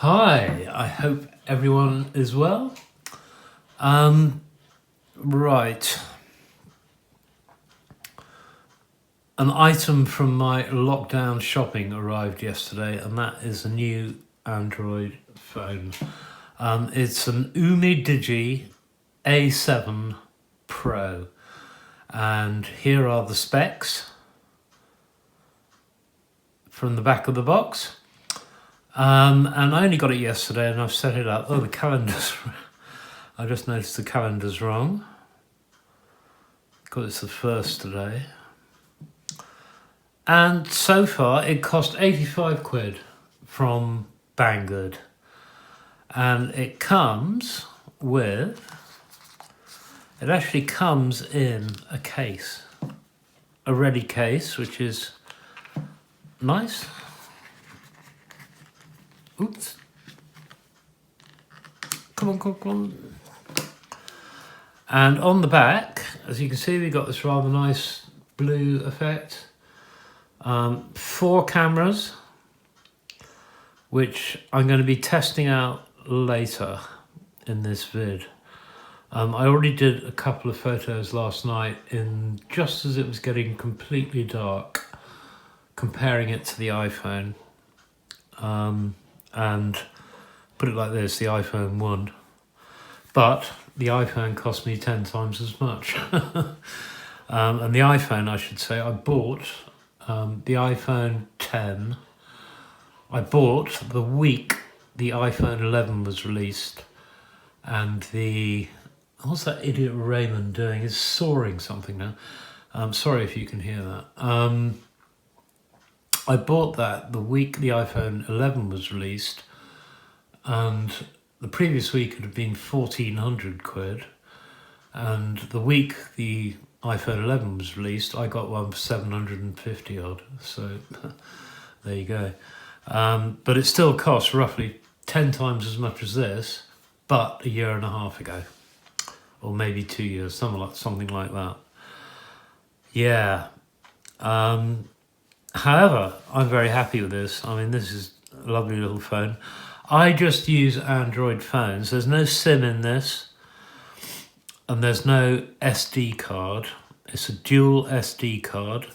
Hi, I hope everyone is well. Right. An item from my lockdown shopping arrived yesterday, and that is a new Android phone. It's an Umidigi A7 Pro, and here are the specs from the back of the box. And I only got it yesterday and I've set it up. Oh, the calendar's... I just noticed the calendar's wrong. Because it's the first today. And so far it cost 85 quid from Banggood. And it comes with... It actually comes in a case. A ready case, which is nice. Oops. Come on. And on the back, as you can see, we've got this rather nice blue effect. 4 cameras, which I'm going to be testing out later in this vid. I already did a couple of photos last night just as it was getting completely dark, comparing it to the iPhone. And put it like this, the iPhone won. But the iPhone cost me 10 times as much. And the iPhone, I should say, I bought the iPhone 10. I bought the week the iPhone 11 was released. And what's that idiot Raymond doing? He's sawing something now. Sorry if you can hear that. I bought that the week the iPhone 11 was released, and the previous week it had been 1,400 quid, and the week the iPhone 11 was released, I got one for 750 odd, so there you go. But it still costs roughly 10 times as much as this, but a year and a half ago, or maybe 2 years, something like that. Yeah. However, I'm very happy with this. I mean, this is a lovely little phone. I just use Android phones. There's no SIM in this, and there's no SD card. It's a dual SD card.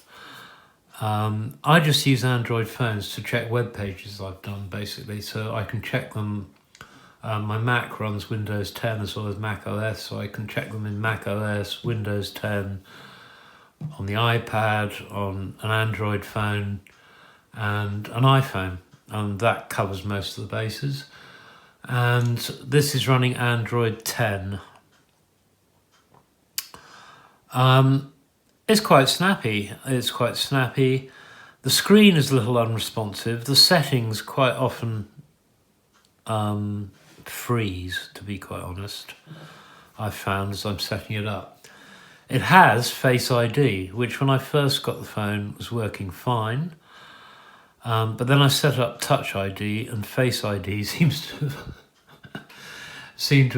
I just use Android phones to check web pages I've done, basically, so I can check them. My Mac runs Windows 10 as well as Mac OS, so I can check them in Mac OS, Windows 10, on the iPad, on an Android phone, and an iPhone, and that covers most of the bases. And this is running Android 10. It's quite snappy. The screen is a little unresponsive. The settings quite often freeze, to be quite honest, I've found as I'm setting it up. It has Face ID, which when I first got the phone was working fine. But then I set up Touch ID, and Face ID seems to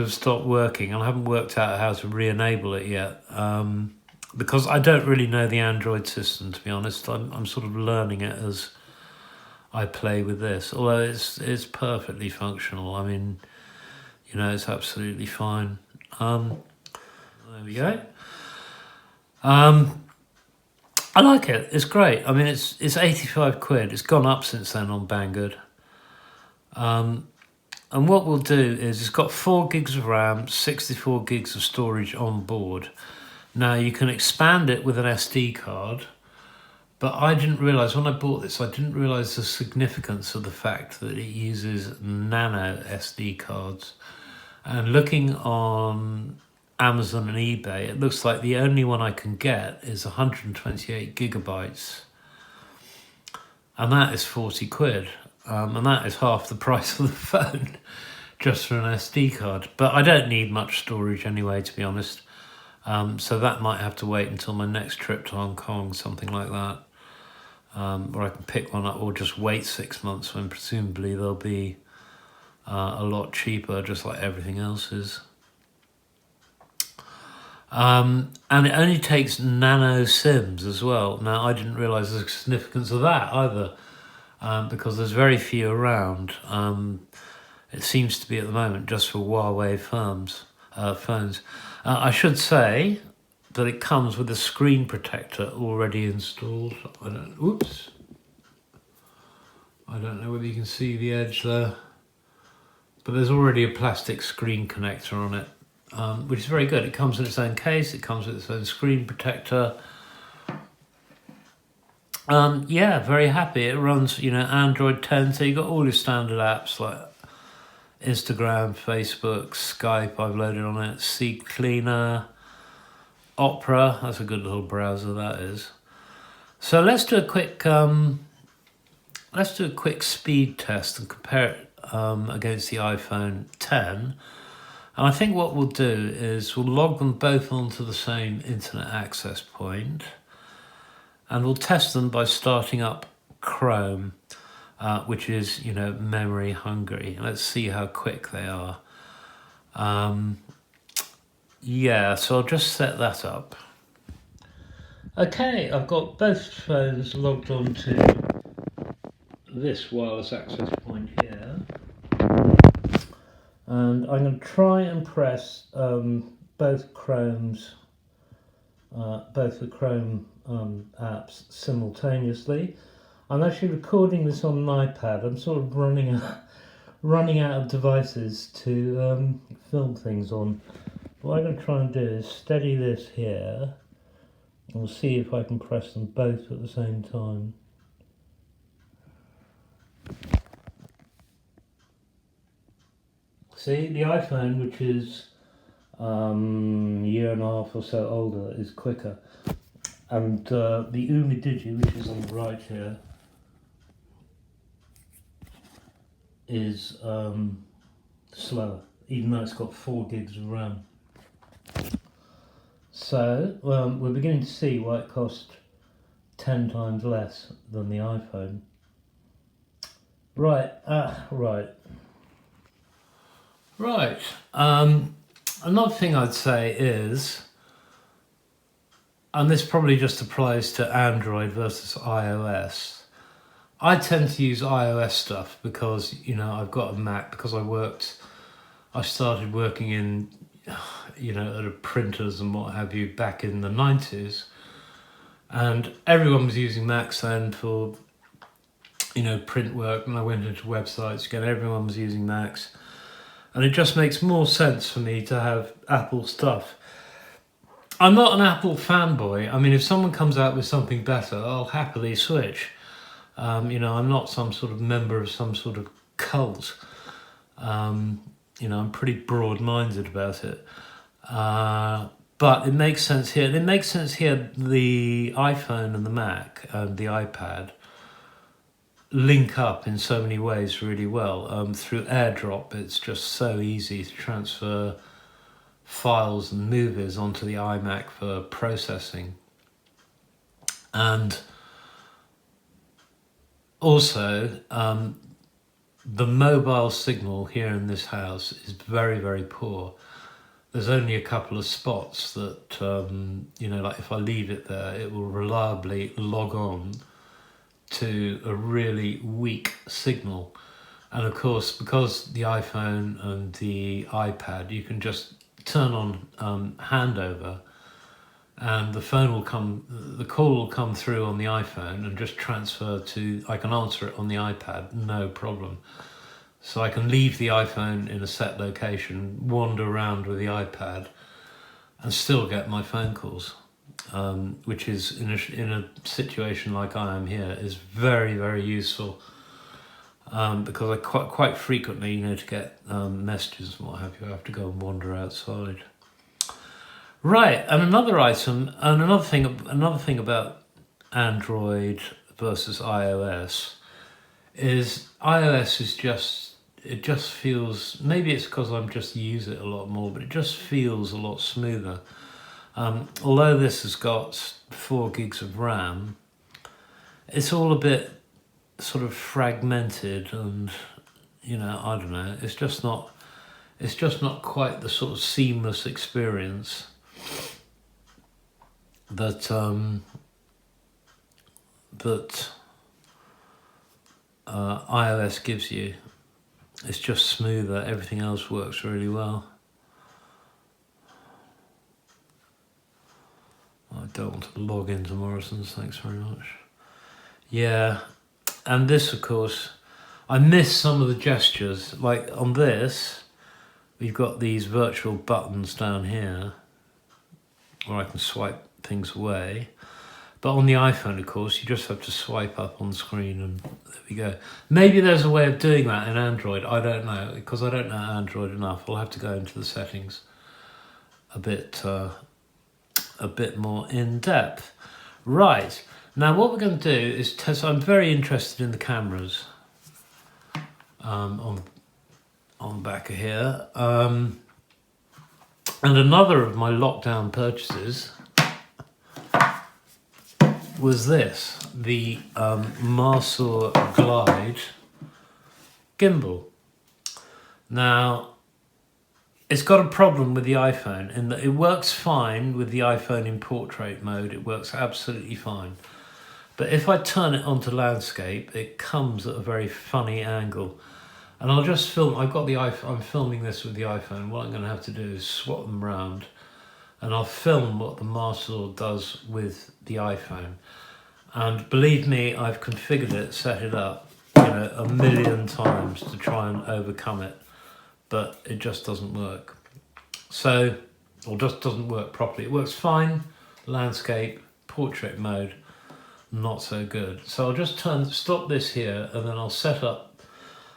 have stopped working. And I haven't worked out how to re-enable it yet, because I don't really know the Android system, to be honest. I'm sort of learning it as I play with this, although it's perfectly functional. I mean, it's absolutely fine. There we go. I like it. It's great. I mean, it's 85 quid. It's gone up since then on Banggood. And what we'll do is it's got 4 gigs of RAM, 64 gigs of storage on board. Now, you can expand it with an SD card, but I didn't realise, when I bought this, I didn't realise the significance of the fact that it uses nano SD cards. And looking on Amazon and eBay, it looks like the only one I can get is 128 gigabytes, and that is 40 quid, and that is half the price of the phone just for an SD card. But I don't need much storage anyway, to be honest, so that might have to wait until my next trip to Hong Kong, something like that, or I can pick one up, or just wait 6 months when presumably they'll be a lot cheaper, just like everything else is. And it only takes nano SIMs as well. Now, I didn't realise the significance of that either, because there's very few around. It seems to be at the moment just for Huawei phones. I should say that it comes with a screen protector already installed. I don't know whether you can see the edge there, but there's already a plastic screen connector on it, which is very good. It comes in its own case, it comes with its own screen protector. Yeah, very happy. It runs, Android 10, so you've got all your standard apps like Instagram, Facebook, Skype, I've loaded on it, Seed Cleaner, Opera, that's a good little browser that is. So let's do a quick speed test and compare it against the iPhone 10. And I think what we'll do is we'll log them both onto the same internet access point, and we'll test them by starting up Chrome, which is, memory hungry. Let's see how quick they are. Yeah, so I'll just set that up. Okay, I've got both phones logged on to this wireless access point here. And I'm going to try and press both the Chrome apps simultaneously. I'm actually recording this on an iPad. I'm sort of running out of devices to film things on. What I'm going to try and do is steady this here, and we'll see if I can press them both at the same time. See, the iPhone, which is a year and a half or so older, is quicker. And the Umidigi, which is on the right here, is slower, even though it's got 4 gigs of RAM. So, we're beginning to see why it cost 10 times less than the iPhone. Right. Another thing I'd say is, and this probably just applies to Android versus iOS, I tend to use iOS stuff because, I've got a Mac, because I started working in, at a printers and what have you back in the 90s, and everyone was using Macs then for, print work. When I went into websites again, everyone was using Macs. And it just makes more sense for me to have Apple stuff. I'm not an Apple fanboy. I mean, if someone comes out with something better, I'll happily switch. I'm not some sort of member of some sort of cult. I'm pretty broad-minded about it. But it makes sense here. It makes sense here, the iPhone and the Mac and the iPad link up in so many ways really well. Through AirDrop, it's just so easy to transfer files and movies onto the iMac for processing. And also, the mobile signal here in this house is very, very poor. There's only a couple of spots that, like if I leave it there, it will reliably log on to a really weak signal. And of course, because the iPhone and the iPad, you can just turn on handover, and the call will come through on the iPhone and just transfer to, I can answer it on the iPad, no problem. So I can leave the iPhone in a set location, wander around with the iPad, and still get my phone calls. Which is in a situation like I am here is very, very useful, because I quite frequently, to get messages and what have you, I have to go and wander outside. Right, and another thing about Android versus iOS is it just feels, maybe it's because I'm just use it a lot more, but it just feels a lot smoother. Although this has got 4 gigs of RAM, it's all a bit sort of fragmented, and I don't know. It's just not quite the sort of seamless experience that iOS gives you. it's just smoother. Everything else works really well. I don't want to log into Morrison's, thanks very much. Yeah, and this, of course, I miss some of the gestures. Like on this, we've got these virtual buttons down here where I can swipe things away. But on the iPhone, of course, you just have to swipe up on the screen and there we go. Maybe there's a way of doing that in Android. I don't know, because I don't know Android enough. I'll have to go into the settings a bit more in depth. Right, now what we're going to do is test. I'm very interested in the cameras on the back of here. And another of my lockdown purchases was this, the Marsoar Glide gimbal. Now, it's got a problem with the iPhone in that it works fine with the iPhone in portrait mode. It works absolutely fine. But if I turn it onto landscape, it comes at a very funny angle. And I'll just film, I've got the iPhone, I'm filming this with the iPhone. What I'm going to have to do is swap them around and I'll film what the Marsoar does with the iPhone. And believe me, I've configured it, set it up, a million times to try and overcome it. But it just doesn't work. So, or just doesn't work properly. It works fine, landscape, portrait mode, not so good. So I'll just stop this here and then I'll set up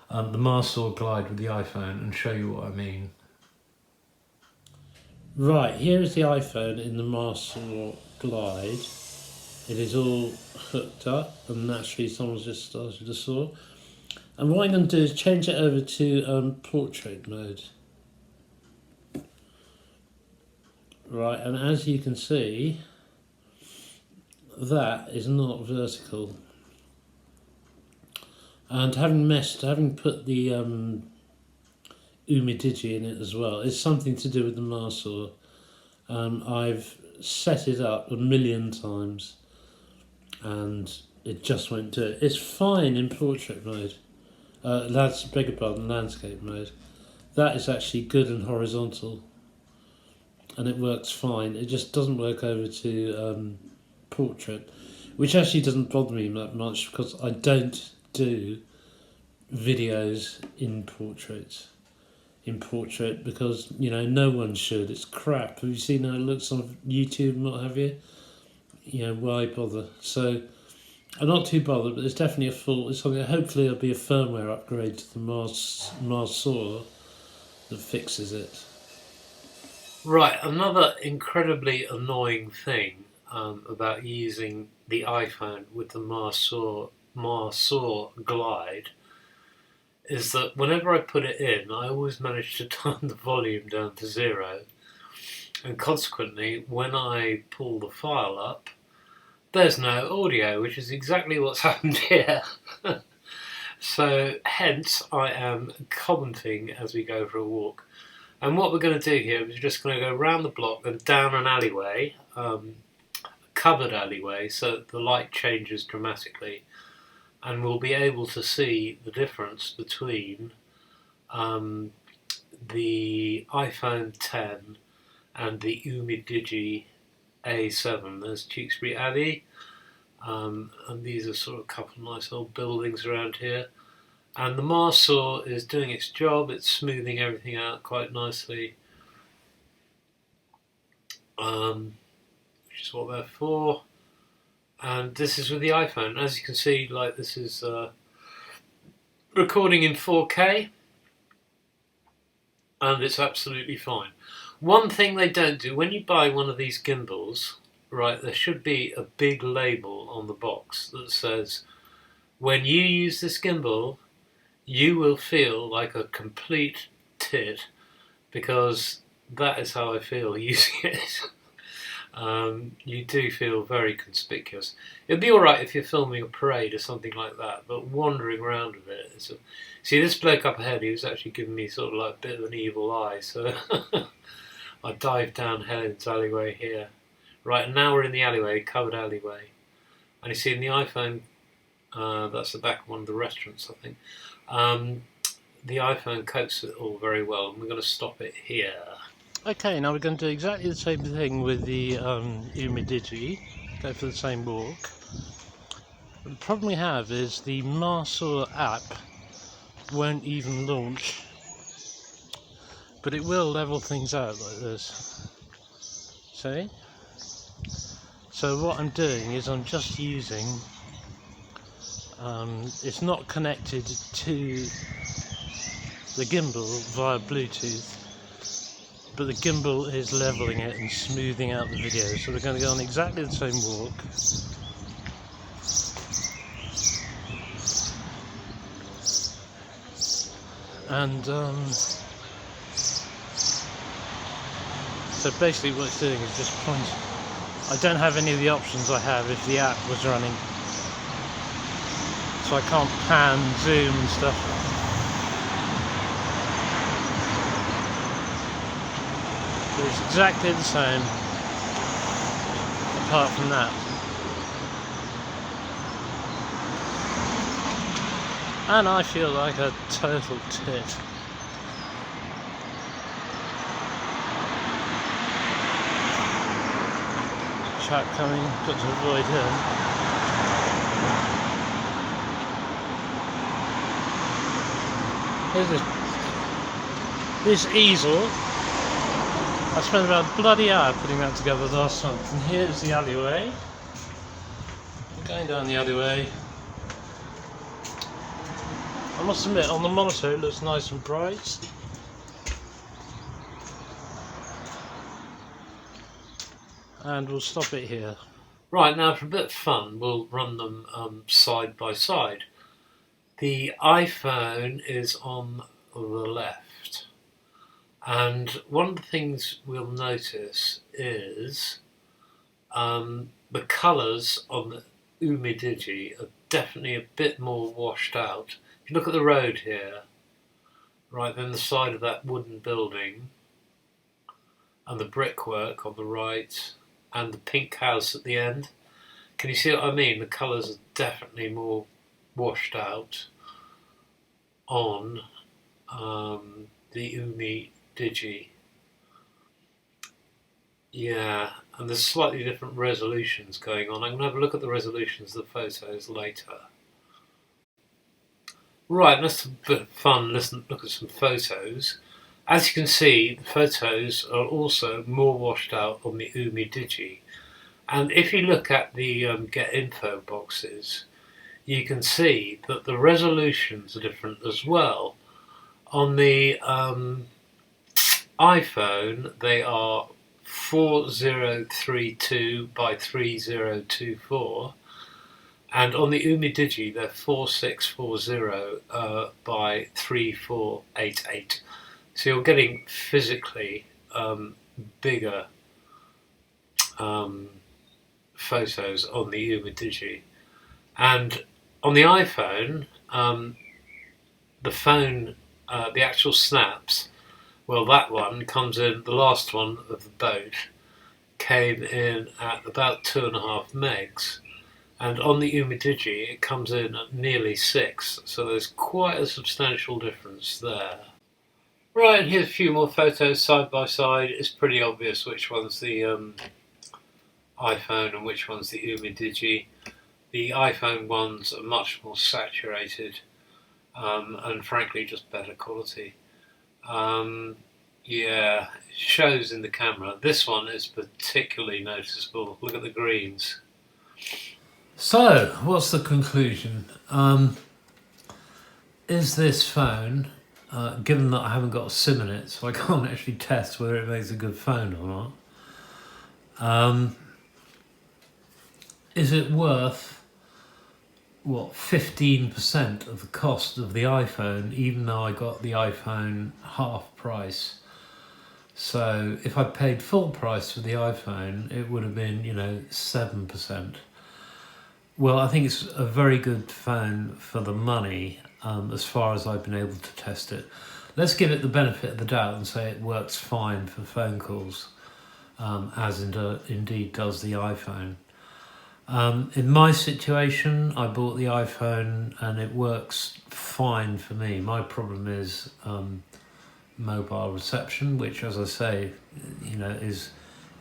the Marsoar Glide with the iPhone and show you what I mean. Right, here is the iPhone in the Marsoar Glide. It is all hooked up and naturally someone's just started to saw. And what I'm going to do is change it over to portrait mode. Right, and as you can see, that is not vertical. And having put the Umidigi in it as well, it's something to do with the Marsoar. I've set it up a million times and it just won't do it. It's fine in portrait mode. Landscape mode. That is actually good and horizontal and it works fine. It just doesn't work over to portrait, which actually doesn't bother me that much because I don't do videos in portrait because no one should. It's crap. Have you seen how it looks on YouTube and what have you? Why bother? So I'm not too bothered, but it's definitely a full. It's something. Hopefully, there'll be a firmware upgrade to the Marsoar that fixes it. Right, another incredibly annoying thing about using the iPhone with the Marsoar Glide is that whenever I put it in, I always manage to turn the volume down to 0, and consequently, when I pull the file up, there's no audio, which is exactly what's happened here. So, hence, I am commenting as we go for a walk. And what we're going to do here is we're just going to go round the block and down an alleyway, covered alleyway, so that the light changes dramatically. And we'll be able to see the difference between the iPhone 10 and the Umidigi A7. There's Tewkesbury Abbey, and these are sort of a couple of nice old buildings around here. And the Marsoar is doing its job. It's smoothing everything out quite nicely, which is what they're for. And this is with the iPhone. As you can see, this is recording in 4K, and it's absolutely fine. One thing they don't do, when you buy one of these gimbals, right, there should be a big label on the box that says, when you use this gimbal, you will feel like a complete tit, because that is how I feel using it. You do feel very conspicuous. It'd be alright if you're filming a parade or something like that, but wandering around with it. See, this bloke up ahead, he was actually giving me sort of like a bit of an evil eye, so I dived down Helen's alleyway here. Right, and now we're in the alleyway, covered alleyway. And you see in the iPhone, that's the back of one of the restaurants, I think. the iPhone copes it all very well, and we're going to stop it here. Okay, now we're going to do exactly the same thing with the Umidigi. Go for the same walk. The problem we have is the Marsoar app won't even launch, but it will level things out like this. See? So what I'm doing is I'm just using, it's not connected to the gimbal via Bluetooth, but the gimbal is leveling it and smoothing out the video. So we're going to go on exactly the same walk. And so basically what it's doing is just pointing. I don't have any of the options I have if the app was running, so I can't pan, zoom and stuff. But it's exactly the same apart from that. And I feel like a total tit. Chap coming, got to avoid him. Here's this easel. I spent about a bloody hour putting that together last month. And here's the alleyway. I'm going down the alleyway. I must admit, on the monitor it looks nice and bright. And we'll stop it here. Right, now for a bit of fun, we'll run them side by side. The iPhone is on the left. And one of the things we'll notice is the colours on the Umidigi are definitely a bit more washed out. If you look at the road here, right then the side of that wooden building, and the brickwork on the right, and the pink house at the end, can you see what I mean? The colours are definitely more washed out on the Umidigi. Yeah, and there's slightly different resolutions going on. I'm going to have a look at the resolutions of the photos later. Right, let's have a bit of fun, look at some photos. As you can see, the photos are also more washed out on the Umidigi. And if you look at the get info boxes, you can see that the resolutions are different as well. On the iPhone, they are 4032 by 3024. And on the Umidigi, they're 4640 by 3488. So you're getting physically bigger photos on the Umidigi. And on the iPhone, the actual snaps, well, that one comes in, the last one of the boat came in at about 2.5 megs. And on the Umidigi, it comes in at nearly 6, so there's quite a substantial difference there. Right, and here's a few more photos side by side. It's pretty obvious which one's the iPhone and which one's the Umidigi. The iPhone ones are much more saturated and frankly just better quality. Yeah, it shows in the camera. This one is particularly noticeable. Look at the greens. So, what's the conclusion? Is this phone, given that I haven't got a SIM in it, so I can't actually test whether it makes a good phone or not, is it worth, what, 15% of the cost of the iPhone, even though I got the iPhone half price? So, if I paid full price for the iPhone, it would have been, 7%. Well, I think it's a very good phone for the money, as far as I've been able to test it. Let's give it the benefit of the doubt and say it works fine for phone calls, as indeed does the iPhone. In my situation, I bought the iPhone and it works fine for me. My problem is mobile reception, which, as I say, is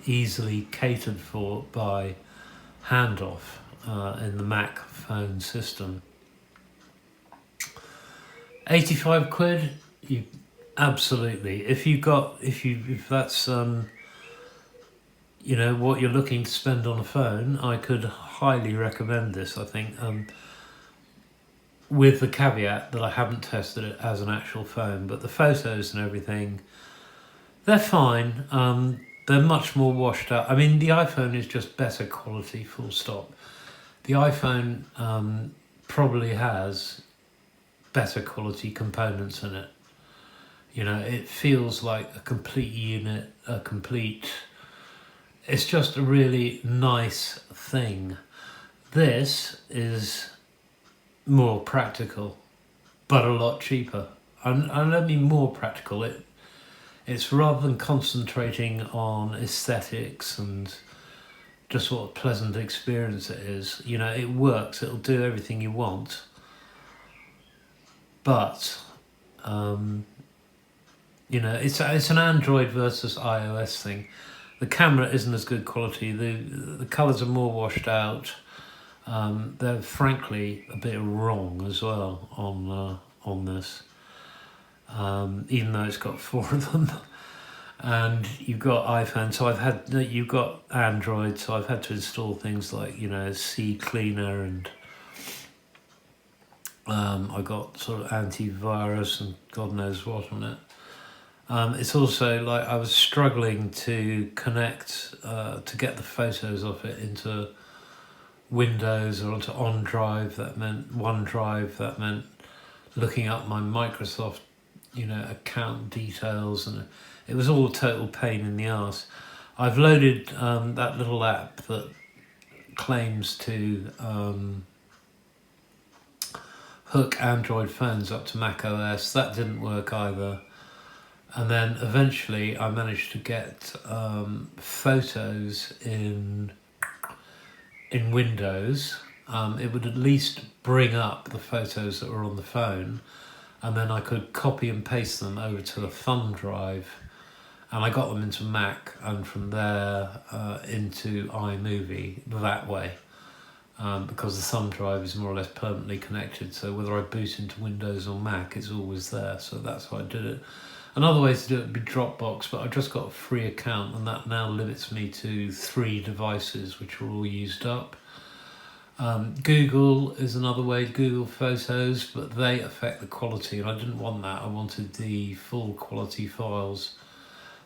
easily catered for by handoff in the Mac phone system. 85 quid, you absolutely. If that's what you're looking to spend on a phone, I could highly recommend this. I think, with the caveat that I haven't tested it as an actual phone, but the photos and everything, they're fine. They're much more washed out. I mean, the iPhone is just better quality, full stop. The iPhone probably has better quality components in it. It feels like a complete unit, it's just a really nice thing. This is more practical, but a lot cheaper. And I don't mean more practical, it's rather than concentrating on aesthetics and just what a pleasant experience it is. It works, it'll do everything you want. But, it's an Android versus iOS thing. The camera isn't as good quality. The colours are more washed out. They're frankly a bit wrong as well on this. Even though it's got 4 of them, and you've got iPhone, so you've got Android, so I've had to install things like C Cleaner, and I got sort of antivirus and God knows what on it. It's also like I was struggling to connect to get the photos of it into Windows or onto OneDrive. That meant OneDrive. That meant looking up my Microsoft, account details, and it was all a total pain in the arse. I've loaded that little app that claims to hook Android phones up to Mac OS. That didn't work either. And then eventually I managed to get photos in Windows. It would at least bring up the photos that were on the phone, and then I could copy and paste them over to the thumb drive, and I got them into Mac, and from there into iMovie that way, because the thumb drive is more or less permanently connected, so whether I boot into Windows or Mac, it's always there. So that's how I did it. Another way to do it would be Dropbox, but I just got a free account, and that now limits me to 3 devices, which are all used up. Google is another way, Google Photos, but they affect the quality, and I didn't want that. I wanted the full quality files.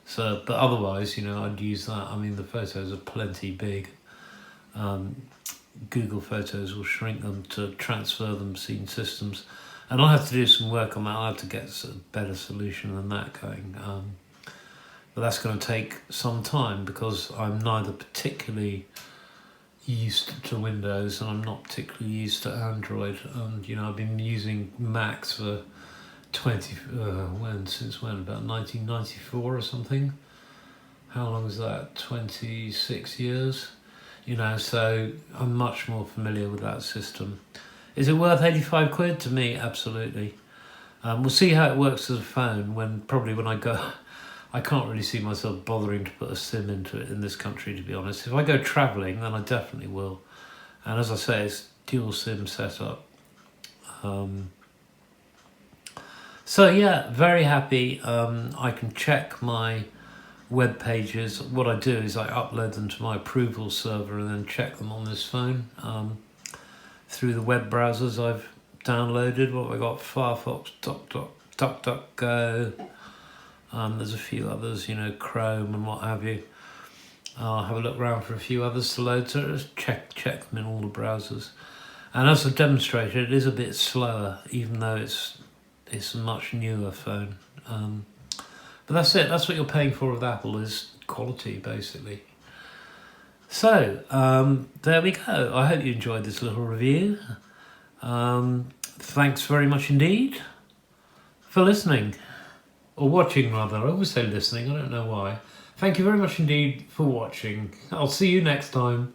So, but otherwise, I'd use that. I mean, the photos are plenty big. Google Photos will shrink them to transfer them between systems. And I'll have to do some work on that. I'll have to get a better solution than that going. But that's going to take some time, because I'm neither particularly used to Windows and I'm not particularly used to Android. And, I've been using Macs for since when? About 1994 or something. How long is that? 26 years? So I'm much more familiar with that system. Is it worth 85 quid? To me, absolutely. We'll see how it works as a phone when I go. I can't really see myself bothering to put a SIM into it in this country, to be honest. If I go travelling, then I definitely will. And as I say, it's dual SIM setup. So yeah, very happy. I can check my web pages. What I do is I upload them to my approval server and then check them on this phone. Through the web browsers I've downloaded. What have I got? Firefox, DuckDuckGo. There's a few others, Chrome and what have you. I'll have a look around for a few others to load, so just check them in all the browsers. And as I've demonstrated, it is a bit slower, even though it's a much newer phone. But that's it. That's what you're paying for with Apple, is quality, basically. So, there we go. I hope you enjoyed this little review. Thanks very much indeed for listening. Or watching, rather. I always say listening, I don't know why. Thank you very much indeed for watching. I'll see you next time.